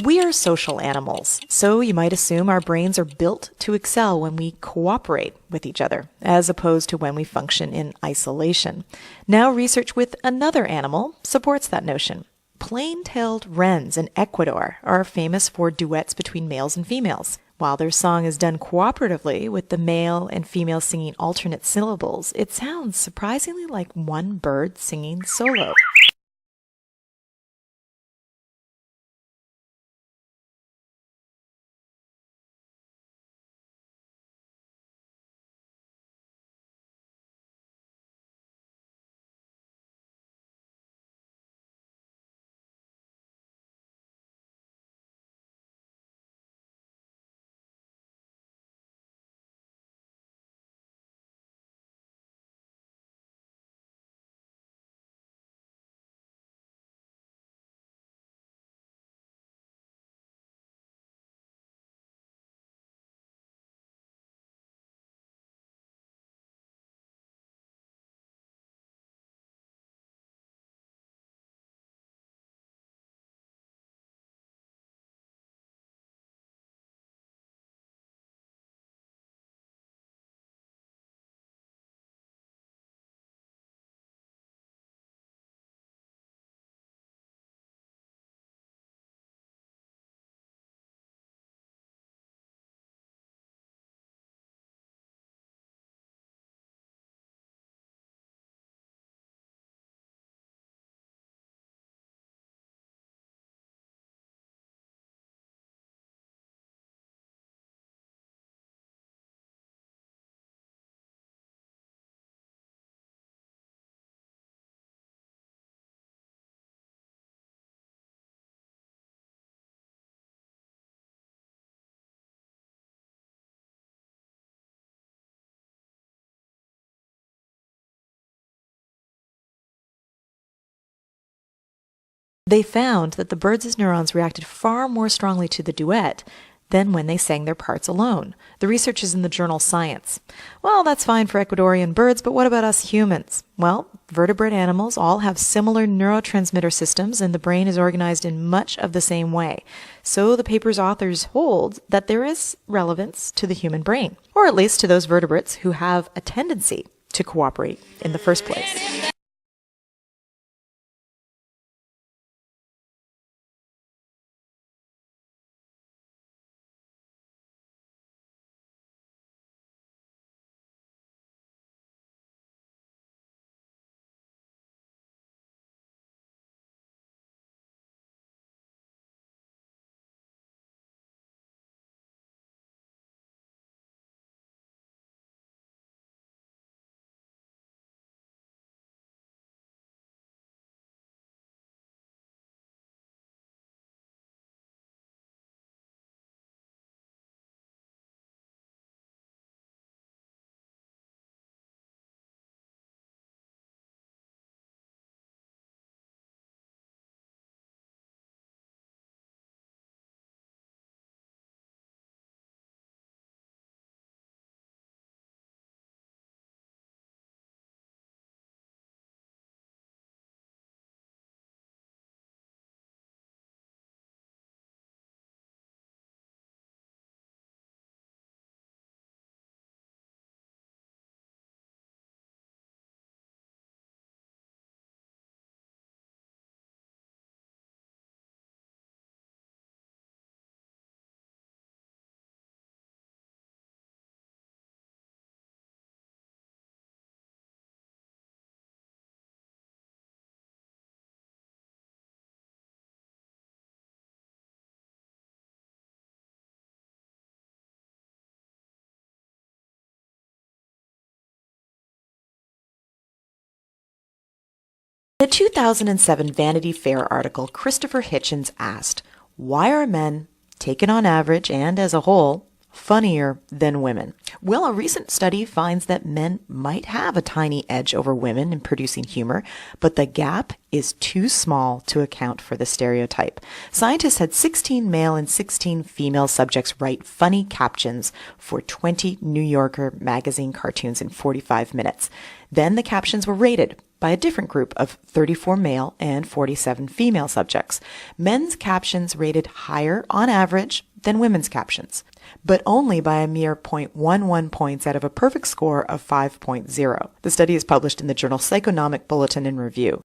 We are social animals, so you might assume our brains are built to excel when we cooperate with each other, as opposed to when we function in isolation. Now, research with another animal supports that notion. Plain-tailed wrens in Ecuador are famous for duets between males and females. While their song is done cooperatively, with the male and female singing alternate syllables, it sounds surprisingly like one bird singing solo. They found that the birds' neurons reacted far more strongly to the duet than when they sang their parts alone. The research is in the journal Science. Well, that's fine for Ecuadorian birds, but what about us humans? Well, vertebrate animals all have similar neurotransmitter systems, and the brain is organized in much of the same way. So the paper's authors hold that there is relevance to the human brain, or at least to those vertebrates who have a tendency to cooperate in the first place. In a 2007 Vanity Fair article, Christopher Hitchens asked, "Why are men, taken on average and as a whole, funnier than women. Well, a recent study finds that men might have a tiny edge over women in producing humor, but the gap is too small to account for the stereotype. Scientists had 16 male and 16 female subjects write funny captions for 20 New Yorker magazine cartoons in 45 minutes. Then the captions were rated by a different group of 34 male and 47 female subjects. Men's captions rated higher on average than women's captions, but only by a mere 0.11 points out of a perfect score of 5.0. The study is published in the journal Psychonomic Bulletin and Review.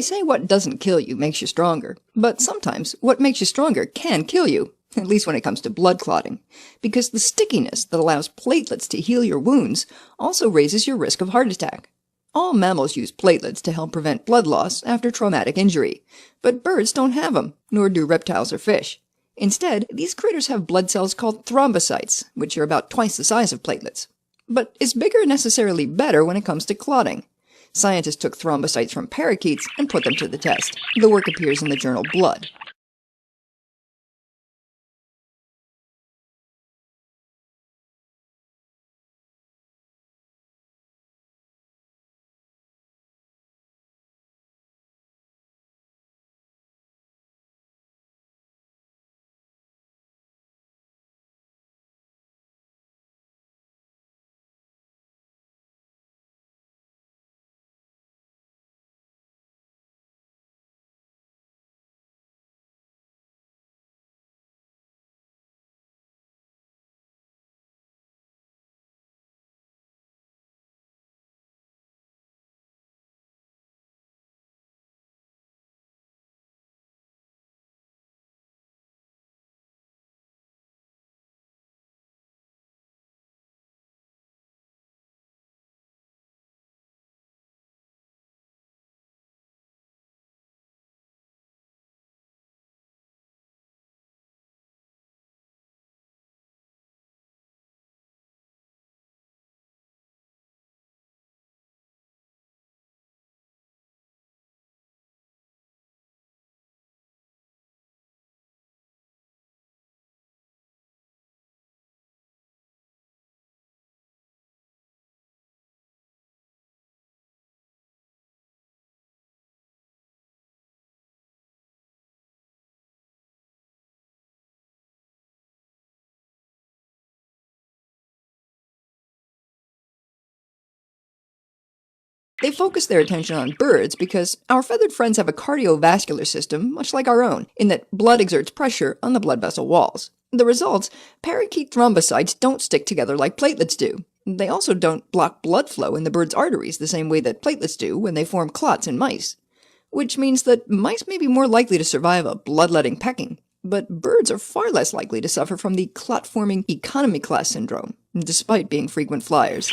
They say what doesn't kill you makes you stronger, but sometimes what makes you stronger can kill you, at least when it comes to blood clotting, because the stickiness that allows platelets to heal your wounds also raises your risk of heart attack. All mammals use platelets to help prevent blood loss after traumatic injury, but birds don't have them, nor do reptiles or fish. Instead, these critters have blood cells called thrombocytes, which are about twice the size of platelets. But is bigger necessarily better when it comes to clotting? Scientists took thrombocytes from parakeets and put them to the test. The work appears in the journal Blood. They focus their attention on birds because our feathered friends have a cardiovascular system much like our own, in that blood exerts pressure on the blood vessel walls. The results, parakeet thrombocytes don't stick together like platelets do. They also don't block blood flow in the bird's arteries the same way that platelets do when they form clots in mice. Which means that mice may be more likely to survive a bloodletting pecking, but birds are far less likely to suffer from the clot-forming economy class syndrome, despite being frequent flyers.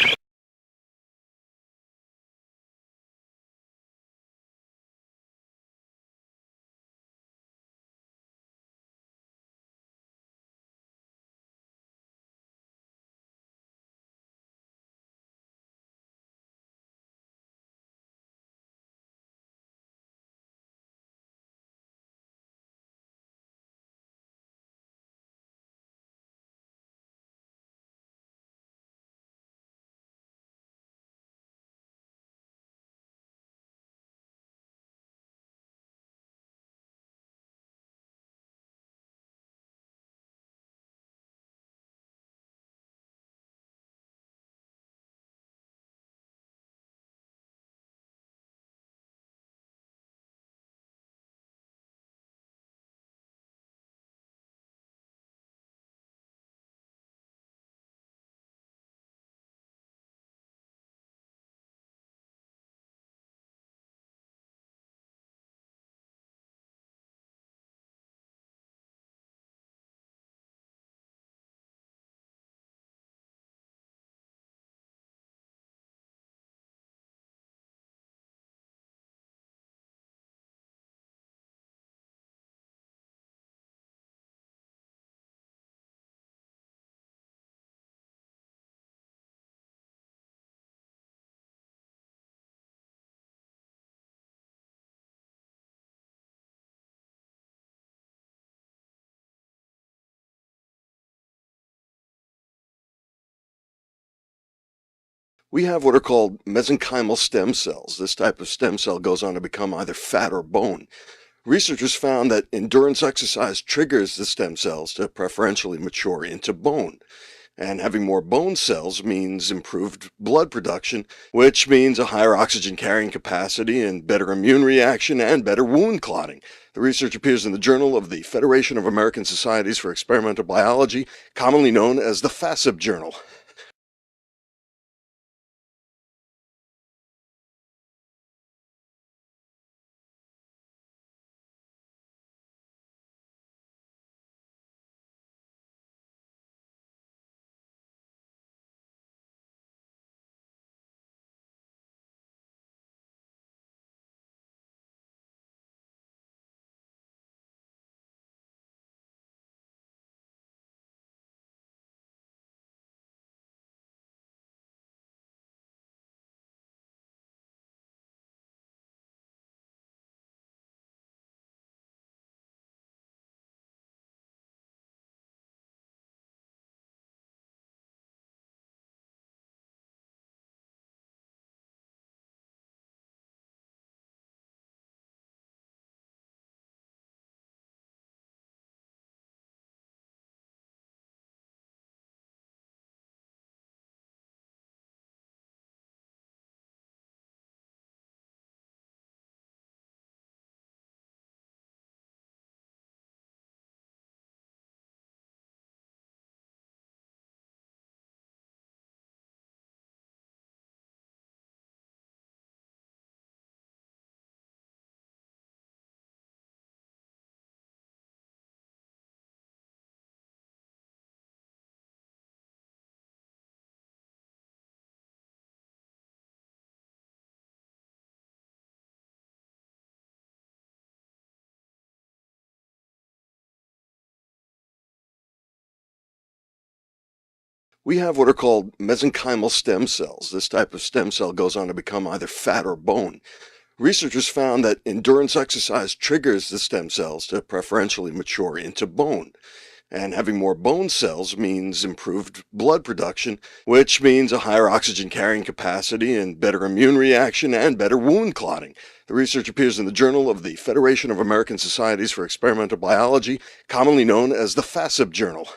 We have what are called mesenchymal stem cells. This type of stem cell goes on to become either fat or bone. Researchers found that endurance exercise triggers the stem cells to preferentially mature into bone. And having more bone cells means improved blood production, which means a higher oxygen carrying capacity and better immune reaction and better wound clotting. The research appears in the Journal of the Federation of American Societies for Experimental Biology, commonly known as the FASEB Journal. We have what are called mesenchymal stem cells. This type of stem cell goes on to become either fat or bone. Researchers found that endurance exercise triggers the stem cells to preferentially mature into bone. And having more bone cells means improved blood production, which means a higher oxygen carrying capacity and better immune reaction and better wound clotting. The research appears in the Journal of the Federation of American Societies for Experimental Biology, commonly known as the FASEB Journal.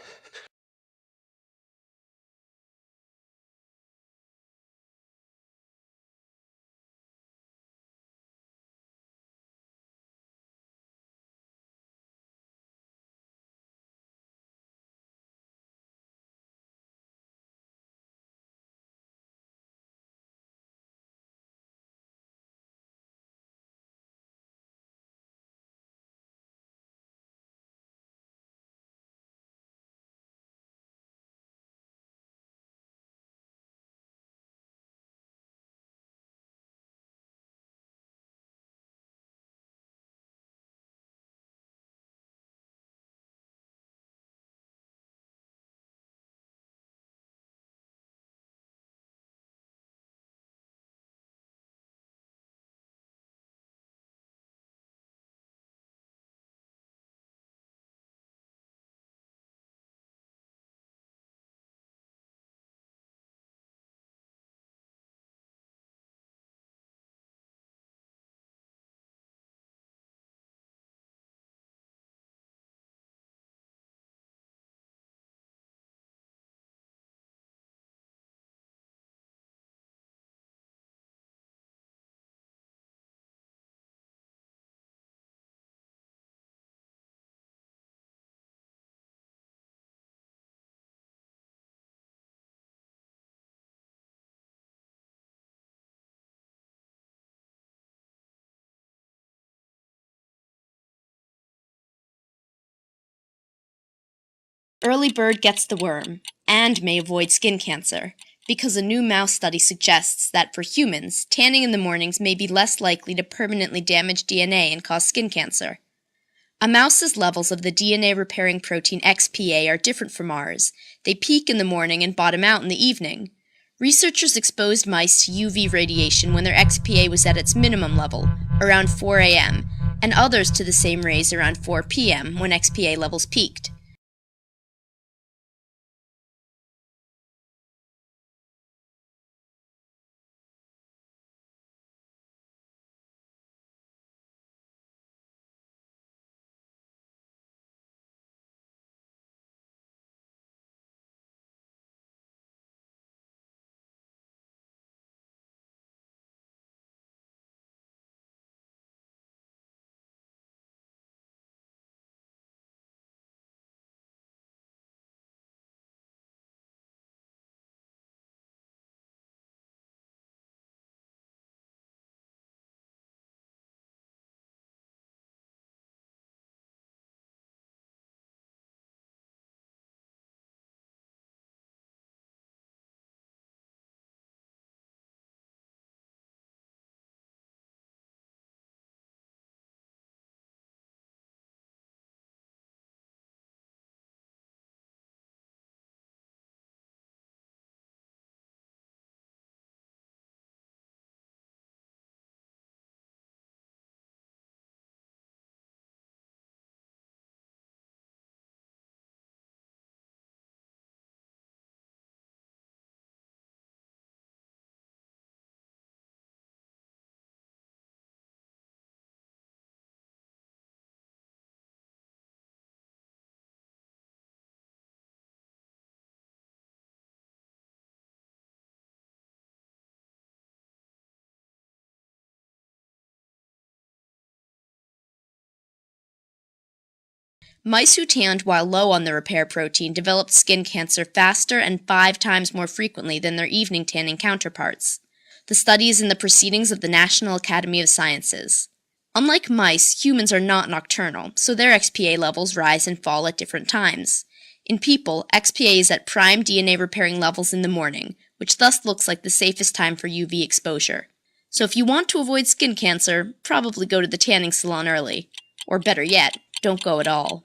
Early bird gets the worm, and may avoid skin cancer, because a new mouse study suggests that for humans, tanning in the mornings may be less likely to permanently damage DNA and cause skin cancer. A mouse's levels of the DNA-repairing protein XPA are different from ours. They peak in the morning and bottom out in the evening. Researchers exposed mice to UV radiation when their XPA was at its minimum level, around 4 a.m., and others to the same rays around 4 p.m. when XPA levels peaked. Mice who tanned while low on the repair protein developed skin cancer faster and 5 times more frequently than their evening tanning counterparts. The study is in the Proceedings of the National Academy of Sciences. Unlike mice, humans are not nocturnal, so their XPA levels rise and fall at different times. In people, XPA is at prime DNA repairing levels in the morning, which thus looks like the safest time for UV exposure. So if you want to avoid skin cancer, probably go to the tanning salon early. Or better yet, don't go at all.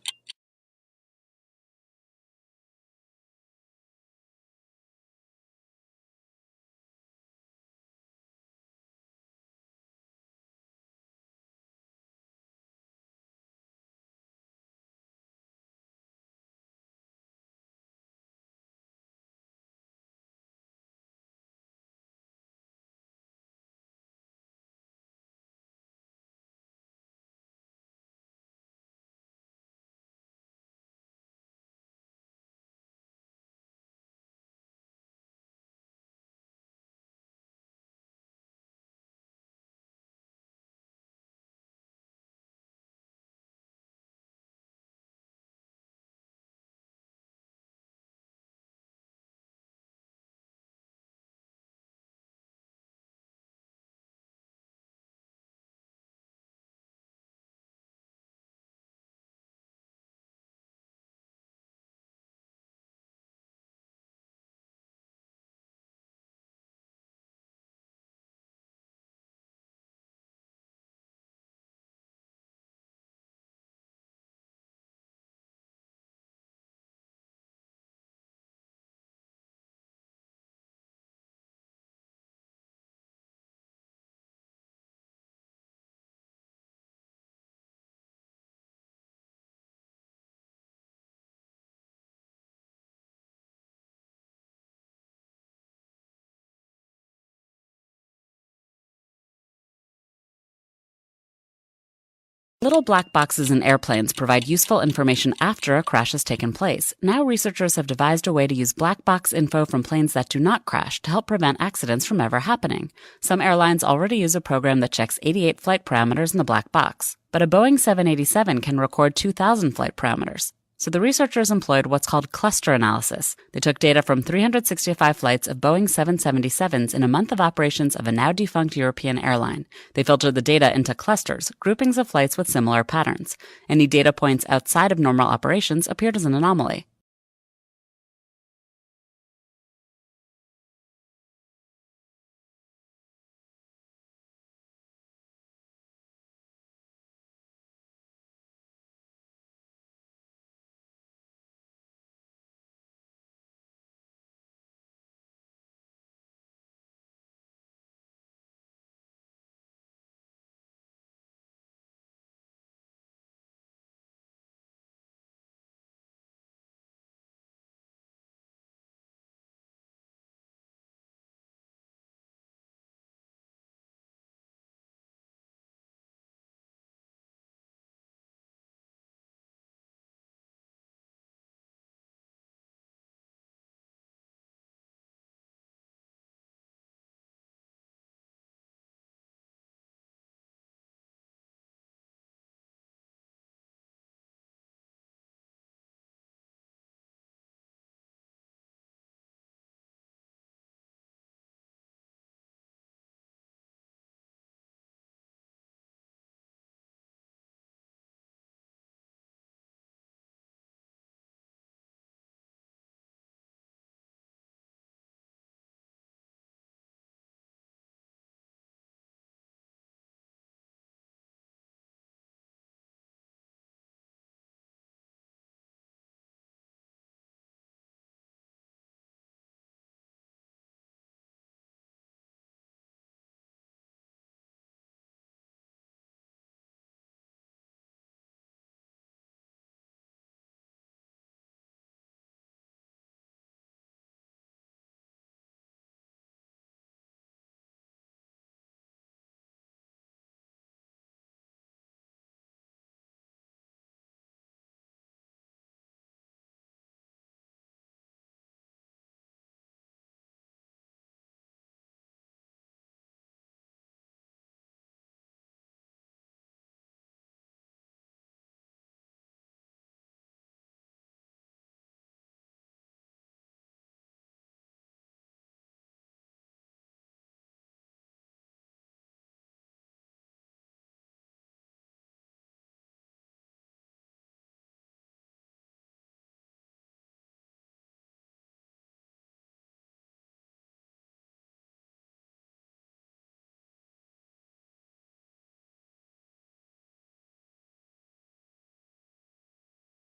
Little black boxes in airplanes provide useful information after a crash has taken place. Now researchers have devised a way to use black box info from planes that do not crash to help prevent accidents from ever happening. Some airlines already use a program that checks 88 flight parameters in the black box, but a Boeing 787 can record 2,000 flight parameters. So the researchers employed what's called cluster analysis. They took data from 365 flights of Boeing 777s in a month of operations of a now-defunct European airline. They filtered the data into clusters, groupings of flights with similar patterns. Any data points outside of normal operations appeared as an anomaly.